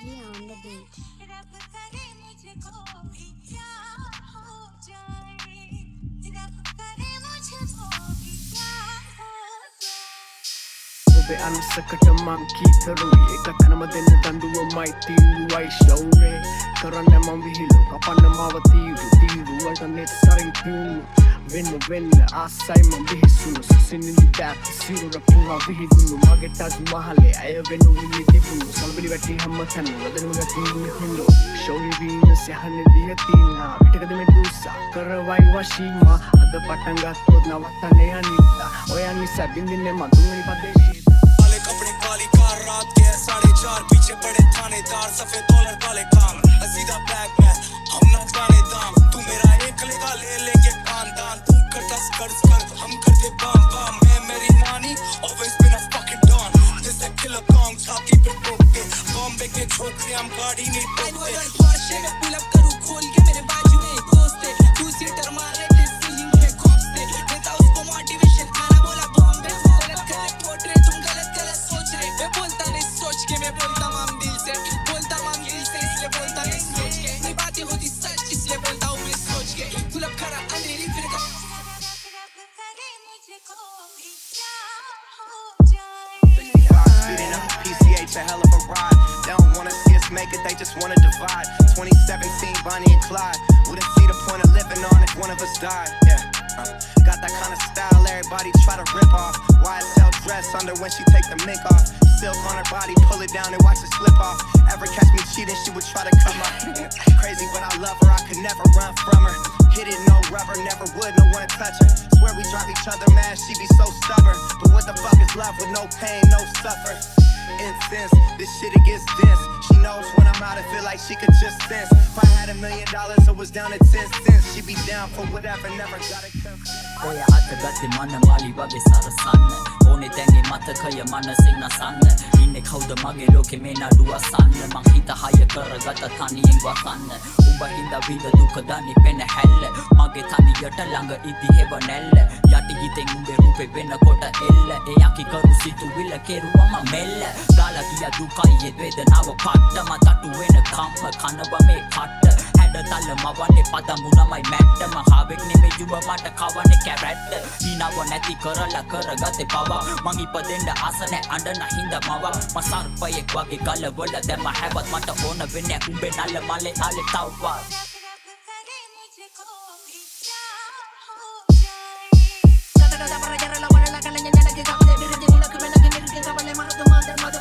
Yeah, on the beat. रब करे मुझको भी प्यार हो जाए रब करे मुझको भी प्यार हो जाए ඔබේ අන්සකට මං කීකරුයි එක තැනම දෙන්න දඬුවමයි තීරුවයි ශෞරේ කරන්න මං විහිළු කපන්න මාව තීරුවට නෙත් සරින් පියුණු වෙන්න ආසයි මං බිහිසුණු සුසිනිදි දැක් සිරුර පුරා විහිදුණු මගේ ටජ් මහලේ අය වෙනු විලි තිබුණු සල්බිලි වැටි හැම තැන වදනුම ගතින් හිඳු ශෞරි වීන සහනෙදිය තිනා පිටකද මෙදුසා කරවයි වශීමා අද පටන් ගත්තොත් නවත්තන්නේ අනිත්තා ඔයා නිසා බින්දින්නේ මතුනි පදේශී कपड़े काली कार रात के 4:30 पीछे पड़े थानेदार सफेद डॉलर काले काम सीधा ब्लैक मैन हम ना जाने दाम तू मेरा एक लेगा ले लेके खानदान तू करता स्कर्ट्स कर हम करते बम बम मैं मेरी नानी always been a fucking don जैसे किलर कॉन्ग छाती पे ठोक के बॉम्बे के छोकरे हम गाड़ी नहीं ठोकते वाशे में पुल अप करूं खोल के मेरे बाजू में एक दोस्त है टू सीटर मारे थे सीलिंग पे कॉप्स थे देता उसको मोटिवेशन खाना बोला बॉम्बे गलत गलत पोर्ट्रेट तुम गलत गलत सोच रहे मैं बोलता नहीं सोच के मैं बोलता माम दिल से बोलता माम दिल से इसलिए बोलता नहीं सोच के मेरी बातें होती सच इसलिए बोलता हूँ मैं सोच के पुल अप खड़ा अंधेरी फिर रब करे मुझको भी प्यार हो जाए Speeding up PCH, a hell of a ride. They don't wanna see us make it, they just wanna divide. 2017, Bonnie and Clyde. Wouldn't see the point of living on if one of us died. Yeah. Got that kind of style, everybody try to rip off. YSL dress under when she take the mink off. Silk on her body, pull it down and watch it slip off. Ever catch me cheating, she would try to cut my crazy, but I love her, I could never run from her. Hit it, no rubber, never would, no one touch her. Swear we drive each other mad, she be so stubborn. But what the fuck is love with no pain, no suffer? Incense, this shit it gets dense. She knows when I'm out, I feel like she could just sense. If I had $1 million, it was down to 10 cents. She be down for whatever, never gotta come. ඔය අතගත්තේ මන මාලි වගේ සරසන්න ඕනේ දැන්ගේ මතකය මනසින් නසන්න ඉන්නේ කවුද මගේ ලෝකෙ මේ නඩුව අසන්න මං හිත හය කරගත තනියෙන් වසන්න උඹ හින්දා විඳ දුක දන්නේ පෙන හැල්ල මගේ තනියට ළඟ ඉදි හෙව නැල්ල යටි හිතෙන් උඹේ රූපේ වෙනකොට එල්ල ඒ යකි කරු සිතුවිල්ල කෙරුවම මෙල්ල ගාලා ගියා දුකයි ඒ වේදනාව පට්ටම තටු වෙන කම්ම කනව මේ කට්ට හැඩතල මවන්නේ පදමුණමයි මැට්ටම හාවෙක් නෙමෙයි උඹ මට කවන්නේ කැරැට්ට ඊනව නැති කරලා කරගත්තේ පවා මං ඉපදෙන්න ආස නැ අඬන හින්දා මව මම සර්පයෙක් වගේ ගලවල දැම්ම හැවත් මට ඕන වෙන්නේ උඹේ නල්ල මලේ ආලේ තවවා रब करे मुझको भी प्यार हो जाए Tata para llegar a la buena la calaña que acaba de ver de una que me la que me que acaba de matar madre madre